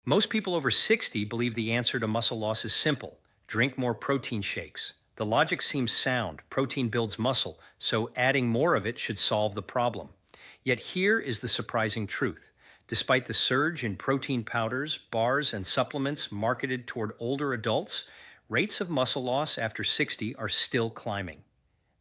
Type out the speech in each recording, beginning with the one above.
Most people over 60 believe the answer to muscle loss is simple: drink more protein shakes. The logic seems sound. Protein builds muscle, so adding more of it should solve the problem. Yet here is the surprising truth. Despite the surge in protein powders, bars, and supplements marketed toward older adults, rates of muscle loss after 60 are still climbing.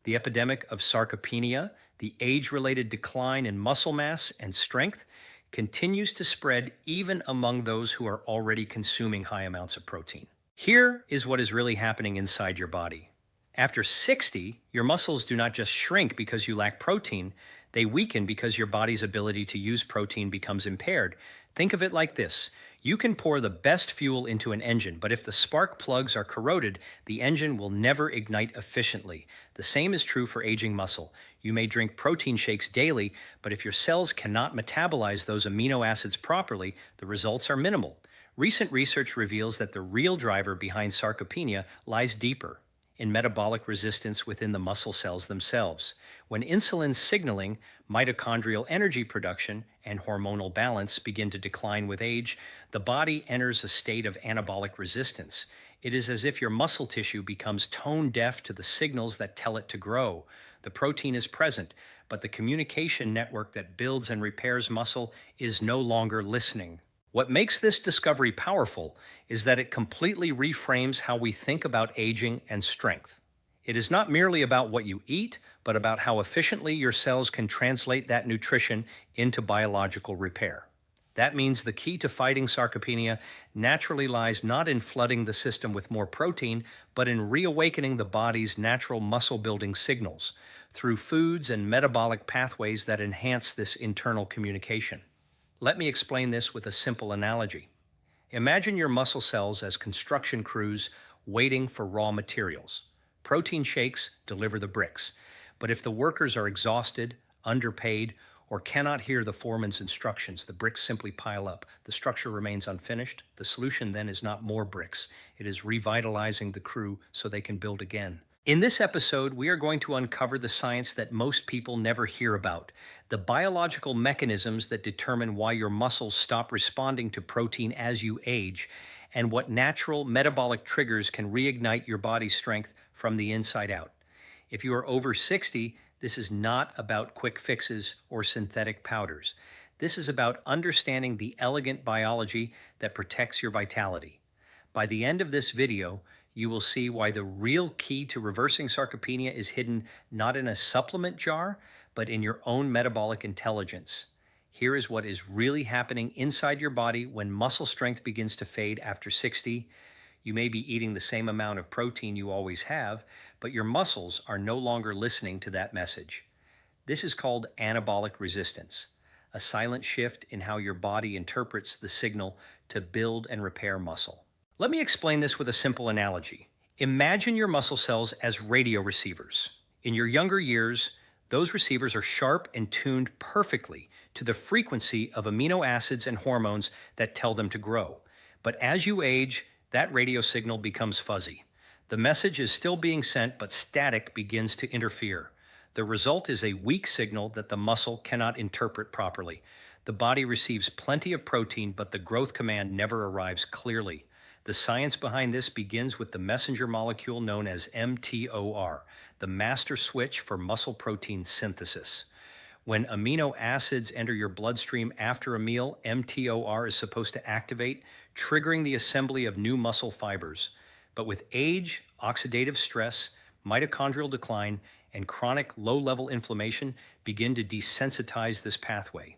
The epidemic of sarcopenia, the age-related decline in muscle mass and strength, continues to spread even among those who are already consuming high amounts of protein. Here is what is really happening inside your body. After 60, your muscles do not just shrink because you lack protein, they weaken because your body's ability to use protein becomes impaired. Think of it like this. You can pour the best fuel into an engine, but if the spark plugs are corroded, the engine will never ignite efficiently. The same is true for aging muscle. You may drink protein shakes daily, but if your cells cannot metabolize those amino acids properly, the results are minimal. Recent research reveals that the real driver behind sarcopenia lies deeper, in metabolic resistance within the muscle cells themselves. When insulin signaling, mitochondrial energy production, and hormonal balance begin to decline with age, the body enters a state of anabolic resistance. It is as if your muscle tissue becomes tone deaf to the signals that tell it to grow. The protein is present, but the communication network that builds and repairs muscle is no longer listening. What makes this discovery powerful is that it completely reframes how we think about aging and strength. It is not merely about what you eat, but about how efficiently your cells can translate that nutrition into biological repair. That means the key to fighting sarcopenia naturally lies not in flooding the system with more protein, but in reawakening the body's natural muscle-building signals through foods and metabolic pathways that enhance this internal communication. Let me explain this with a simple analogy. Imagine your muscle cells as construction crews waiting for raw materials. Protein shakes deliver the bricks, but if the workers are exhausted, underpaid, or cannot hear the foreman's instructions, the bricks simply pile up. The structure remains unfinished. The solution then is not more bricks. It is revitalizing the crew so they can build again. In this episode, we are going to uncover the science that most people never hear about, the biological mechanisms that determine why your muscles stop responding to protein as you age, and what natural metabolic triggers can reignite your body's strength from the inside out. If you are over 60, this is not about quick fixes or synthetic powders. This is about understanding the elegant biology that protects your vitality. By the end of this video, you will see why the real key to reversing sarcopenia is hidden not in a supplement jar, but in your own metabolic intelligence. Here is what is really happening inside your body when muscle strength begins to fade after 60. You may be eating the same amount of protein you always have, but your muscles are no longer listening to that message. This is called anabolic resistance, a silent shift in how your body interprets the signal to build and repair muscle. Let me explain this with a simple analogy. Imagine your muscle cells as radio receivers. In your younger years, those receivers are sharp and tuned perfectly to the frequency of amino acids and hormones that tell them to grow. But as you age, that radio signal becomes fuzzy. The message is still being sent, but static begins to interfere. The result is a weak signal that the muscle cannot interpret properly. The body receives plenty of protein, but the growth command never arrives clearly. The science behind this begins with the messenger molecule known as mTOR, the master switch for muscle protein synthesis. When amino acids enter your bloodstream after a meal, mTOR is supposed to activate, triggering the assembly of new muscle fibers. But with age, oxidative stress, mitochondrial decline, and chronic low-level inflammation begin to desensitize this pathway.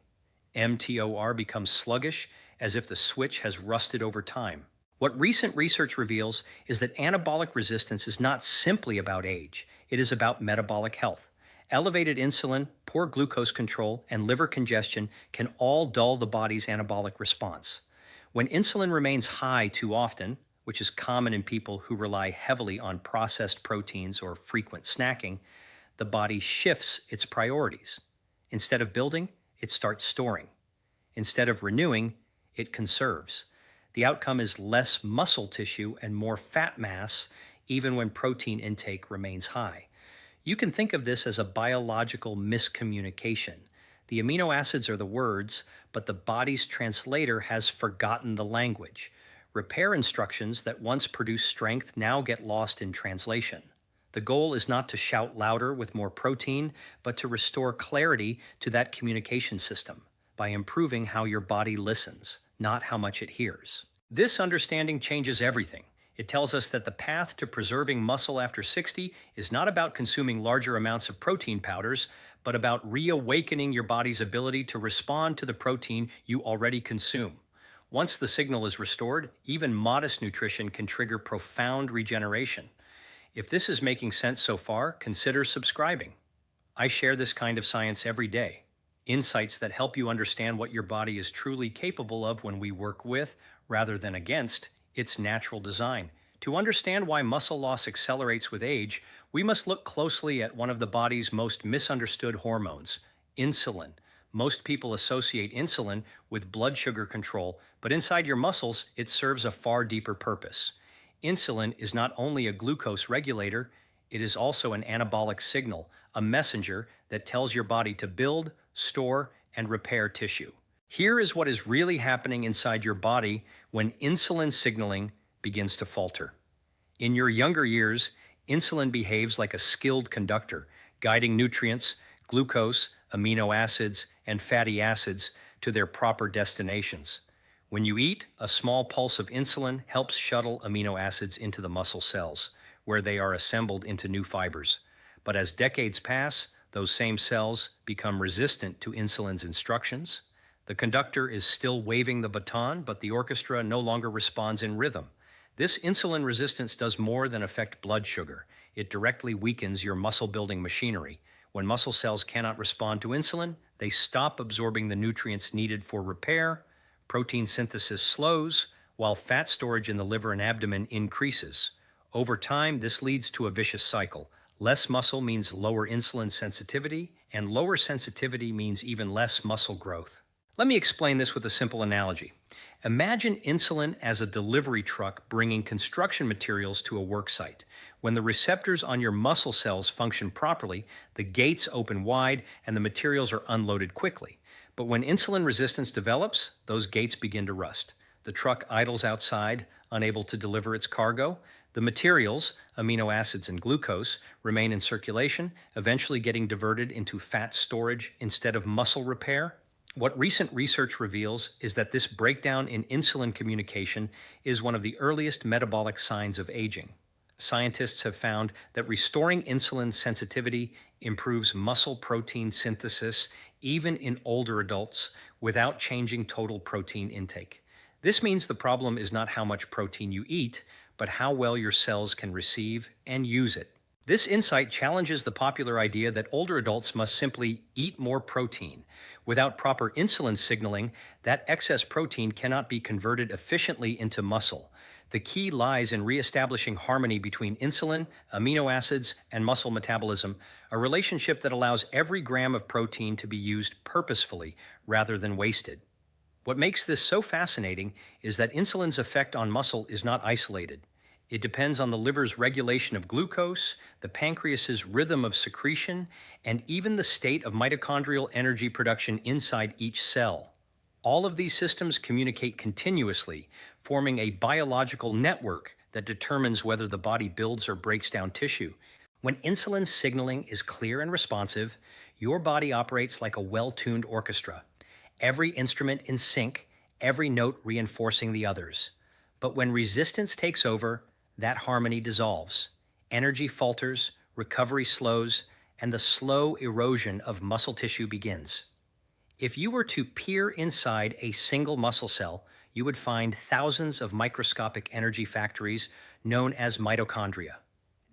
mTOR becomes sluggish, as if the switch has rusted over time. What recent research reveals is that anabolic resistance is not simply about age. It is about metabolic health. Elevated insulin, poor glucose control, and liver congestion can all dull the body's anabolic response. When insulin remains high too often, which is common in people who rely heavily on processed proteins or frequent snacking, the body shifts its priorities. Instead of building, it starts storing. Instead of renewing, it conserves. The outcome is less muscle tissue and more fat mass, even when protein intake remains high. You can think of this as a biological miscommunication. The amino acids are the words, but the body's translator has forgotten the language. Repair instructions that once produced strength now get lost in translation. The goal is not to shout louder with more protein, but to restore clarity to that communication system by improving how your body listens, not how much it hears. This understanding changes everything. It tells us that the path to preserving muscle after 60 is not about consuming larger amounts of protein powders, but about reawakening your body's ability to respond to the protein you already consume. Once the signal is restored, even modest nutrition can trigger profound regeneration. If this is making sense so far, consider subscribing. I share this kind of science every day. Insights that help you understand what your body is truly capable of when we work with, rather than against, its natural design. To understand why muscle loss accelerates with age, we must look closely at one of the body's most misunderstood hormones, insulin. Most people associate insulin with blood sugar control, but inside your muscles, it serves a far deeper purpose. Insulin is not only a glucose regulator, it is also an anabolic signal, a messenger that tells your body to build, store, and repair tissue. Here is what is really happening inside your body when insulin signaling begins to falter. In your younger years, insulin behaves like a skilled conductor, guiding nutrients, glucose, amino acids, and fatty acids to their proper destinations. When you eat, a small pulse of insulin helps shuttle amino acids into the muscle cells, where they are assembled into new fibers. But as decades pass, those same cells become resistant to insulin's instructions. The conductor is still waving the baton, but the orchestra no longer responds in rhythm. This insulin resistance does more than affect blood sugar. It directly weakens your muscle-building machinery. When muscle cells cannot respond to insulin, they stop absorbing the nutrients needed for repair, protein synthesis slows, while fat storage in the liver and abdomen increases. Over time, this leads to a vicious cycle. Less muscle means lower insulin sensitivity, and lower sensitivity means even less muscle growth. Let me explain this with a simple analogy. Imagine insulin as a delivery truck bringing construction materials to a work site. When the receptors on your muscle cells function properly, the gates open wide and the materials are unloaded quickly. But when insulin resistance develops, those gates begin to rust. The truck idles outside, unable to deliver its cargo. The materials, amino acids and glucose, remain in circulation, eventually getting diverted into fat storage instead of muscle repair. What recent research reveals is that this breakdown in insulin communication is one of the earliest metabolic signs of aging. Scientists have found that restoring insulin sensitivity improves muscle protein synthesis even in older adults without changing total protein intake. This means the problem is not how much protein you eat, but how well your cells can receive and use it. This insight challenges the popular idea that older adults must simply eat more protein. Without proper insulin signaling, that excess protein cannot be converted efficiently into muscle. The key lies in reestablishing harmony between insulin, amino acids, and muscle metabolism, a relationship that allows every gram of protein to be used purposefully rather than wasted. What makes this so fascinating is that insulin's effect on muscle is not isolated. It depends on the liver's regulation of glucose, the pancreas's rhythm of secretion, and even the state of mitochondrial energy production inside each cell. All of these systems communicate continuously, forming a biological network that determines whether the body builds or breaks down tissue. When insulin signaling is clear and responsive, your body operates like a well-tuned orchestra. Every instrument in sync, every note reinforcing the others. But when resistance takes over, that harmony dissolves. Energy falters, recovery slows, and the slow erosion of muscle tissue begins. If you were to peer inside a single muscle cell, you would find thousands of microscopic energy factories known as mitochondria.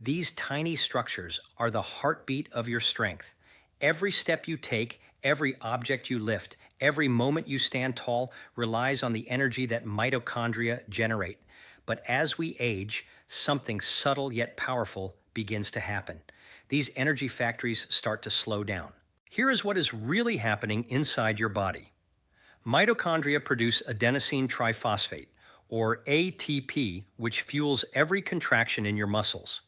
These tiny structures are the heartbeat of your strength. Every step you take, every object you lift, every moment you stand tall relies on the energy that mitochondria generate. But as we age, something subtle yet powerful begins to happen. These energy factories start to slow down. Here is what is really happening inside your body. Mitochondria produce adenosine triphosphate, or ATP, which fuels every contraction in your muscles.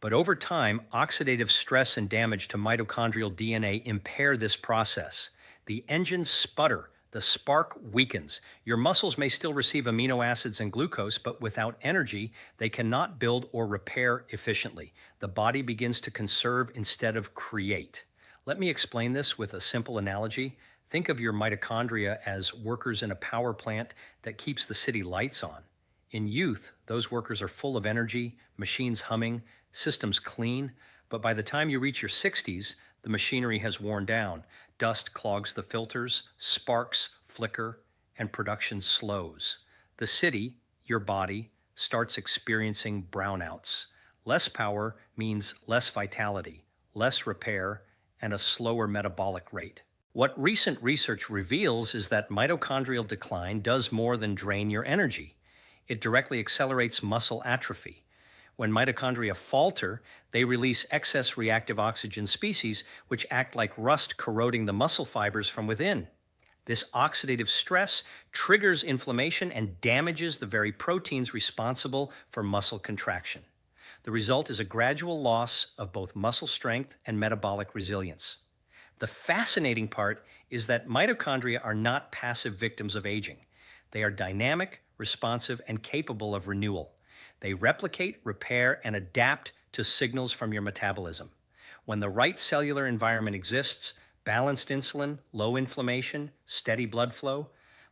But over time, oxidative stress and damage to mitochondrial DNA impair this process. The engines sputter, the spark weakens. Your muscles may still receive amino acids and glucose, but without energy, they cannot build or repair efficiently. The body begins to conserve instead of create. Let me explain this with a simple analogy. Think of your mitochondria as workers in a power plant that keeps the city lights on. In youth, those workers are full of energy, machines humming, systems clean, but by the time you reach your 60s, the machinery has worn down. Dust clogs the filters, sparks flicker, and production slows. The city, your body, starts experiencing brownouts. Less power means less vitality, less repair, and a slower metabolic rate. What recent research reveals is that mitochondrial decline does more than drain your energy. It directly accelerates muscle atrophy. When mitochondria falter, they release excess reactive oxygen species, which act like rust corroding the muscle fibers from within. This oxidative stress triggers inflammation and damages the very proteins responsible for muscle contraction. The result is a gradual loss of both muscle strength and metabolic resilience. The fascinating part is that mitochondria are not passive victims of aging. They are dynamic, responsive, and capable of renewal. They replicate, repair, and adapt to signals from your metabolism. When the right cellular environment exists, balanced insulin, low inflammation, steady blood flow,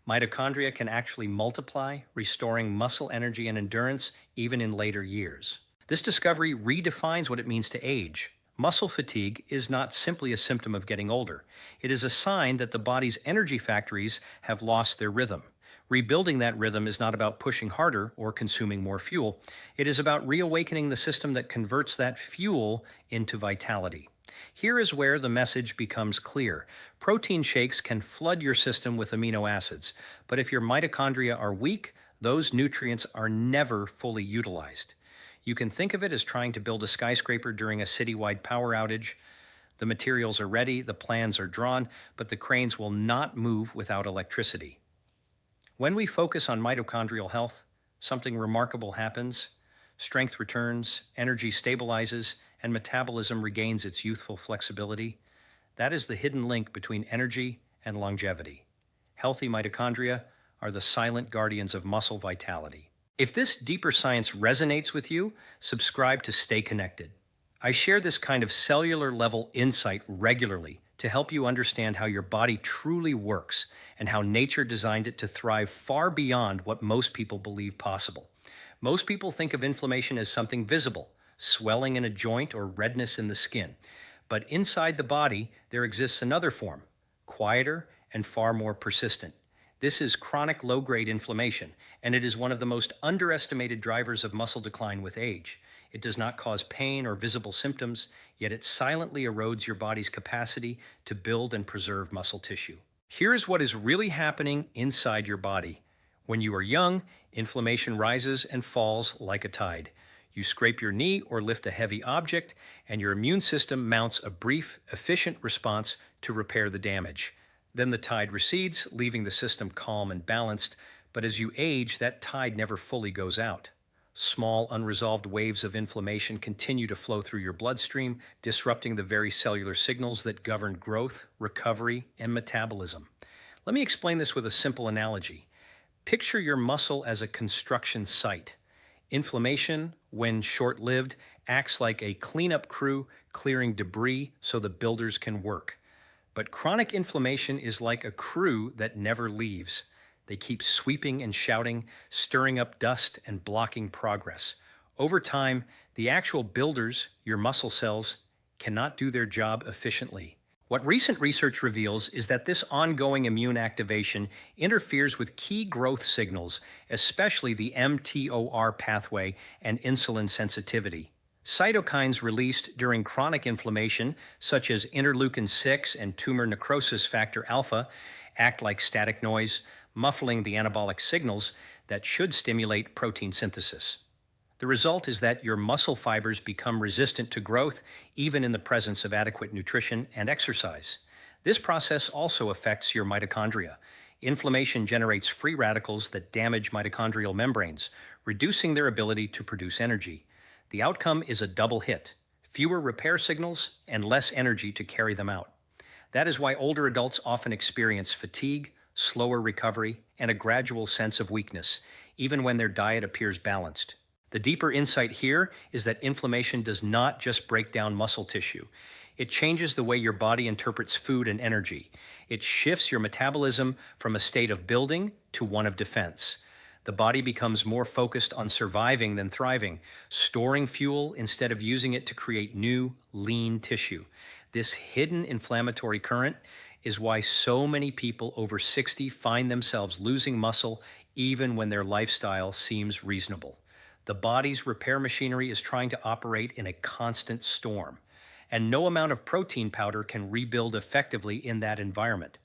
mitochondria can actually multiply, restoring muscle energy and endurance even in later years. This discovery redefines what it means to age. Muscle fatigue is not simply a symptom of getting older. It is a sign that the body's energy factories have lost their rhythm. Rebuilding that rhythm is not about pushing harder or consuming more fuel. It is about reawakening the system that converts that fuel into vitality. Here is where the message becomes clear. Protein shakes can flood your system with amino acids, but if your mitochondria are weak, those nutrients are never fully utilized. You can think of it as trying to build a skyscraper during a citywide power outage. The materials are ready, the plans are drawn, but the cranes will not move without electricity. When we focus on mitochondrial health, something remarkable happens. Strength returns, energy stabilizes, and metabolism regains its youthful flexibility. That is the hidden link between energy and longevity. Healthy mitochondria are the silent guardians of muscle vitality. If this deeper science resonates with you, subscribe to Stay Connected. I share this kind of cellular level insight regularly to help you understand how your body truly works and how nature designed it to thrive far beyond what most people believe possible. Most people think of inflammation as something visible, swelling in a joint or redness in the skin. But inside the body, there exists another form, quieter and far more persistent. This is chronic low-grade inflammation, and it is one of the most underestimated drivers of muscle decline with age. It does not cause pain or visible symptoms, yet it silently erodes your body's capacity to build and preserve muscle tissue. Here is what is really happening inside your body. When you are young, inflammation rises and falls like a tide. You scrape your knee or lift a heavy object, and your immune system mounts a brief, efficient response to repair the damage. Then the tide recedes, leaving the system calm and balanced, but as you age, that tide never fully goes out. Small, unresolved waves of inflammation continue to flow through your bloodstream, disrupting the very cellular signals that govern growth, recovery, and metabolism. Let me explain this with a simple analogy. Picture your muscle as a construction site. Inflammation, when short-lived, acts like a cleanup crew clearing debris so the builders can work. But chronic inflammation is like a crew that never leaves. They keep sweeping and shouting, stirring up dust and blocking progress. Over time, the actual builders, your muscle cells, cannot do their job efficiently. What recent research reveals is that this ongoing immune activation interferes with key growth signals, especially the mTOR pathway and insulin sensitivity. Cytokines released during chronic inflammation, such as interleukin-6 and tumor necrosis factor alpha, act like static noise, muffling the anabolic signals that should stimulate protein synthesis. The result is that your muscle fibers become resistant to growth, even in the presence of adequate nutrition and exercise. This process also affects your mitochondria. Inflammation generates free radicals that damage mitochondrial membranes, reducing their ability to produce energy. The outcome is a double hit: fewer repair signals and less energy to carry them out. That is why older adults often experience fatigue, slower recovery, and a gradual sense of weakness, even when their diet appears balanced. The deeper insight here is that inflammation does not just break down muscle tissue. It changes the way your body interprets food and energy. It shifts your metabolism from a state of building to one of defense. The body becomes more focused on surviving than thriving, storing fuel instead of using it to create new, lean tissue. This hidden inflammatory current is why so many people over 60 find themselves losing muscle even when their lifestyle seems reasonable. The body's repair machinery is trying to operate in a constant storm, and no amount of protein powder can rebuild effectively in that environment.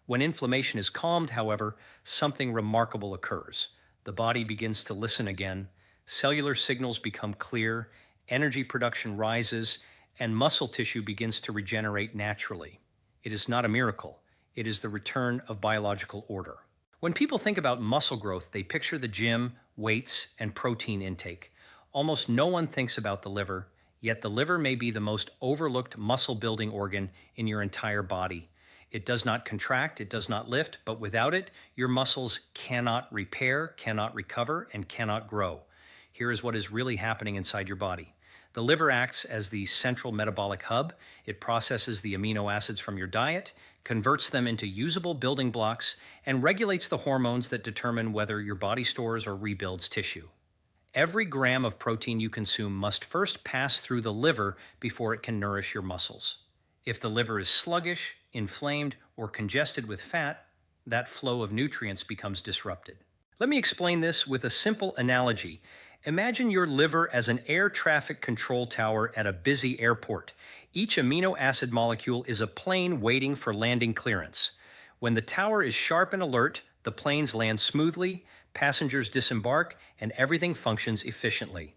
When inflammation is calmed, however, something remarkable occurs. The body begins to listen again, cellular signals become clear, energy production rises, and muscle tissue begins to regenerate naturally. It is not a miracle. It is the return of biological order. When people think about muscle growth, they picture the gym, weights, and protein intake. Almost no one thinks about the liver, yet the liver may be the most overlooked muscle-building organ in your entire body. It does not contract, it does not lift, but without it, your muscles cannot repair, cannot recover, and cannot grow. Here is what is really happening inside your body. The liver acts as the central metabolic hub. It processes the amino acids from your diet, converts them into usable building blocks, and regulates the hormones that determine whether your body stores or rebuilds tissue. Every gram of protein you consume must first pass through the liver before it can nourish your muscles. If the liver is sluggish, inflamed, or congested with fat, that flow of nutrients becomes disrupted. Let me explain this with a simple analogy. Imagine your liver as an air traffic control tower at a busy airport. Each amino acid molecule is a plane waiting for landing clearance. When the tower is sharp and alert, the planes land smoothly, passengers disembark, and everything functions efficiently.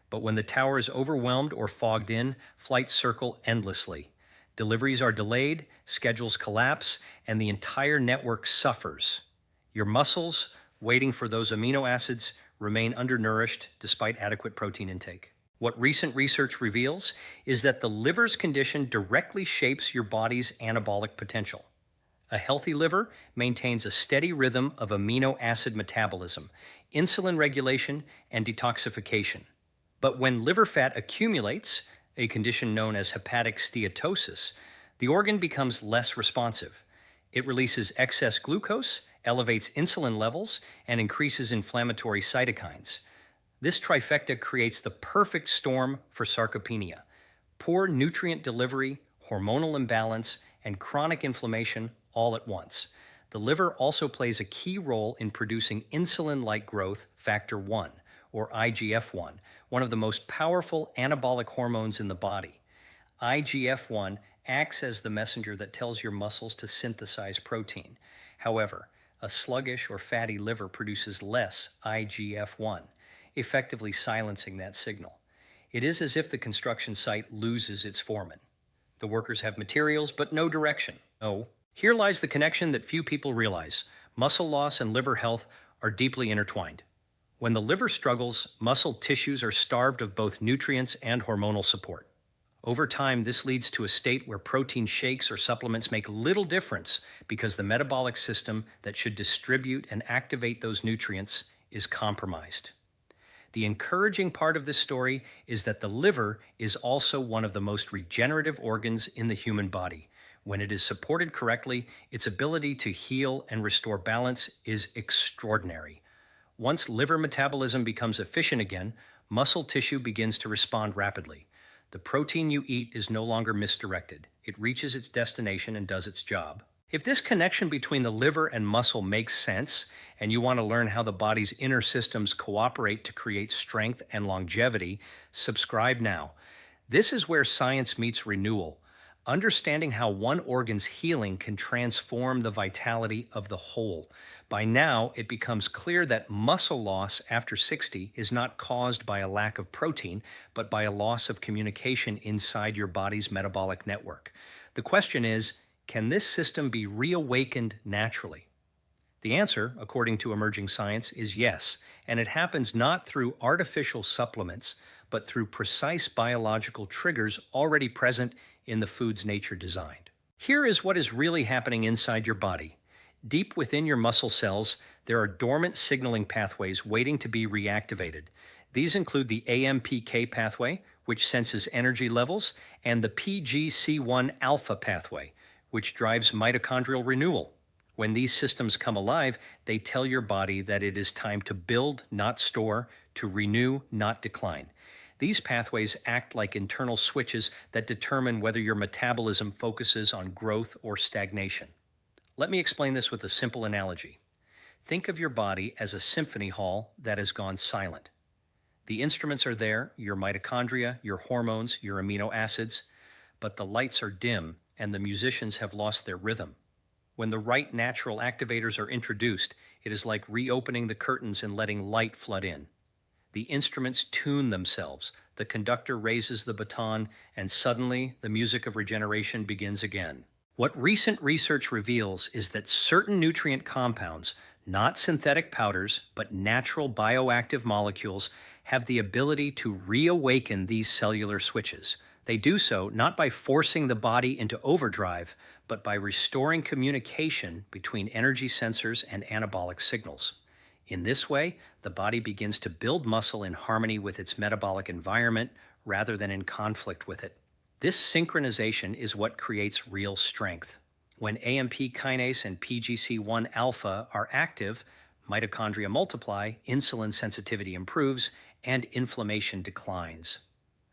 But when the tower is overwhelmed or fogged in, flights circle endlessly. Deliveries are delayed, schedules collapse, and the entire network suffers. Your muscles, waiting for those amino acids, remain undernourished despite adequate protein intake. What recent research reveals is that the liver's condition directly shapes your body's anabolic potential. A healthy liver maintains a steady rhythm of amino acid metabolism, insulin regulation, and detoxification. But when liver fat accumulates, a condition known as hepatic steatosis, the organ becomes less responsive. It releases excess glucose, elevates insulin levels, and increases inflammatory cytokines. This trifecta creates the perfect storm for sarcopenia: poor nutrient delivery, hormonal imbalance, and chronic inflammation all at once. The liver also plays a key role in producing insulin-like growth factor 1, or IGF-1, one of the most powerful anabolic hormones in the body. IGF-1 acts as the messenger that tells your muscles to synthesize protein. However, a sluggish or fatty liver produces less IGF-1, effectively silencing that signal. It is as if the construction site loses its foreman. The workers have materials, but no direction. Oh, here lies the connection that few people realize. Muscle loss and liver health are deeply intertwined. When the liver struggles, muscle tissues are starved of both nutrients and hormonal support. Over time, this leads to a state where protein shakes or supplements make little difference because the metabolic system that should distribute and activate those nutrients is compromised. The encouraging part of this story is that the liver is also one of the most regenerative organs in the human body. When it is supported correctly, its ability to heal and restore balance is extraordinary. Once liver metabolism becomes efficient again, muscle tissue begins to respond rapidly. The protein you eat is no longer misdirected. It reaches its destination and does its job. If this connection between the liver and muscle makes sense, and you want to learn how the body's inner systems cooperate to create strength and longevity, subscribe now. This is where science meets renewal, understanding how one organ's healing can transform the vitality of the whole. By now, it becomes clear that muscle loss after 60 is not caused by a lack of protein, but by a loss of communication inside your body's metabolic network. The question is, can this system be reawakened naturally? The answer, according to emerging science, is yes, and it happens not through artificial supplements, but through precise biological triggers already present in the foods nature designed. Here is what is really happening inside your body. Deep within your muscle cells, there are dormant signaling pathways waiting to be reactivated. These include the AMPK pathway, which senses energy levels, and the PGC1 alpha pathway, which drives mitochondrial renewal. When these systems come alive, they tell your body that it is time to build, not store, to renew, not decline. These pathways act like internal switches that determine whether your metabolism focuses on growth or stagnation. Let me explain this with a simple analogy. Think of your body as a symphony hall that has gone silent. The instruments are there, your mitochondria, your hormones, your amino acids, but the lights are dim and the musicians have lost their rhythm. When the right natural activators are introduced, it is like reopening the curtains and letting light flood in. The instruments tune themselves, the conductor raises the baton, and suddenly the music of regeneration begins again. What recent research reveals is that certain nutrient compounds, not synthetic powders, but natural bioactive molecules, have the ability to reawaken these cellular switches. They do so not by forcing the body into overdrive, but by restoring communication between energy sensors and anabolic signals. In this way, the body begins to build muscle in harmony with its metabolic environment rather than in conflict with it. This synchronization is what creates real strength. When AMP kinase and PGC1 alpha are active, mitochondria multiply, insulin sensitivity improves, and inflammation declines.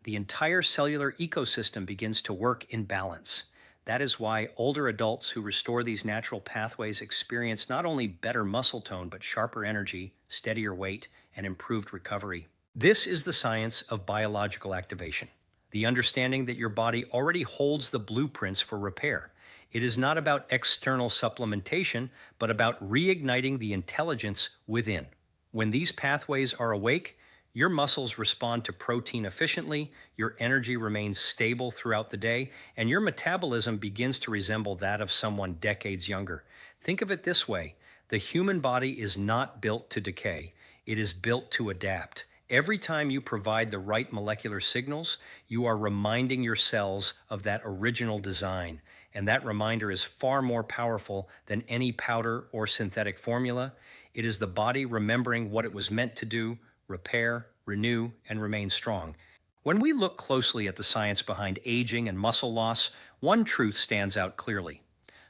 The entire cellular ecosystem begins to work in balance. That is why older adults who restore these natural pathways experience not only better muscle tone, but sharper energy, steadier weight, and improved recovery. This is the science of biological activation, the understanding that your body already holds the blueprints for repair. It is not about external supplementation, but about reigniting the intelligence within. When these pathways are awake, your muscles respond to protein efficiently, your energy remains stable throughout the day, and your metabolism begins to resemble that of someone decades younger. Think of it this way: the human body is not built to decay, it is built to adapt. Every time you provide the right molecular signals, you are reminding your cells of that original design, and that reminder is far more powerful than any powder or synthetic formula. It is the body remembering what it was meant to do: repair, renew, and remain strong. When we look closely at the science behind aging and muscle loss, one truth stands out clearly.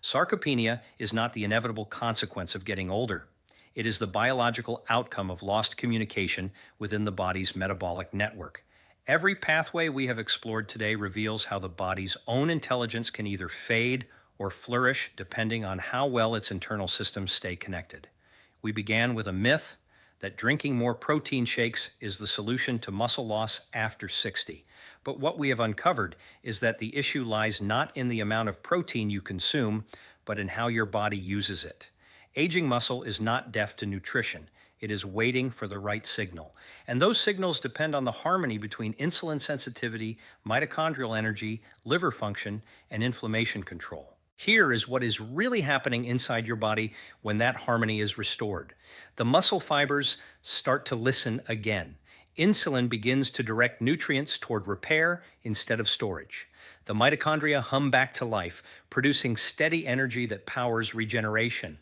Sarcopenia is not the inevitable consequence of getting older. It is the biological outcome of lost communication within the body's metabolic network. Every pathway we have explored today reveals how the body's own intelligence can either fade or flourish depending on how well its internal systems stay connected. We began with a myth that drinking more protein shakes is the solution to muscle loss after 60. But what we have uncovered is that the issue lies not in the amount of protein you consume, but in how your body uses it. Aging muscle is not deaf to nutrition. It is waiting for the right signal. And those signals depend on the harmony between insulin sensitivity, mitochondrial energy, liver function, and inflammation control. Here is what is really happening inside your body when that harmony is restored. The muscle fibers start to listen again. Insulin begins to direct nutrients toward repair instead of storage. The mitochondria hum back to life, producing steady energy that powers regeneration.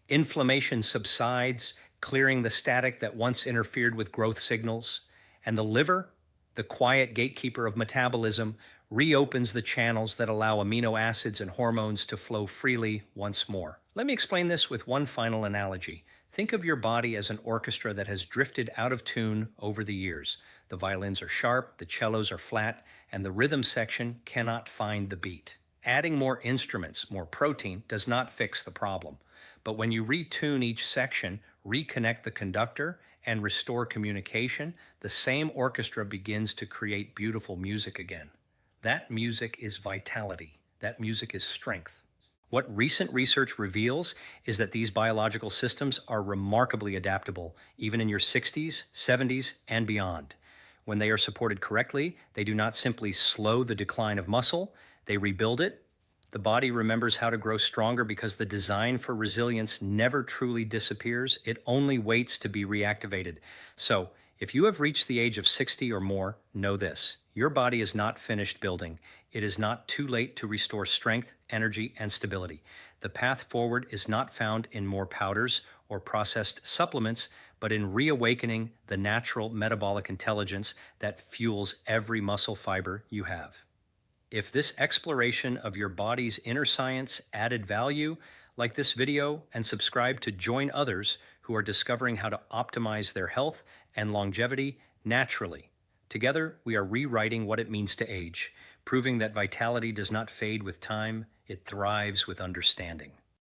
Inflammation subsides, clearing the static that once interfered with growth signals. And the liver, the quiet gatekeeper of metabolism, reopens the channels that allow amino acids and hormones to flow freely once more. Let me explain this with one final analogy. Think of your body as an orchestra that has drifted out of tune over the years. The violins are sharp, the cellos are flat, and the rhythm section cannot find the beat. Adding more instruments, more protein, does not fix the problem. But when you retune each section, reconnect the conductor, and restore communication, the same orchestra begins to create beautiful music again. That music is vitality. That music is strength. What recent research reveals is that these biological systems are remarkably adaptable, even in your 60s, 70s, and beyond. When they are supported correctly, they do not simply slow the decline of muscle, they rebuild it. The body remembers how to grow stronger because the design for resilience never truly disappears. It only waits to be reactivated. So, if you have reached the age of 60 or more, know this: your body is not finished building. It is not too late to restore strength, energy, and stability. The path forward is not found in more powders or processed supplements, but in reawakening the natural metabolic intelligence that fuels every muscle fiber you have. If this exploration of your body's inner science added value, like this video and subscribe to join others who are discovering how to optimize their health and longevity naturally. Together, we are rewriting what it means to age, proving that vitality does not fade with time, it thrives with understanding.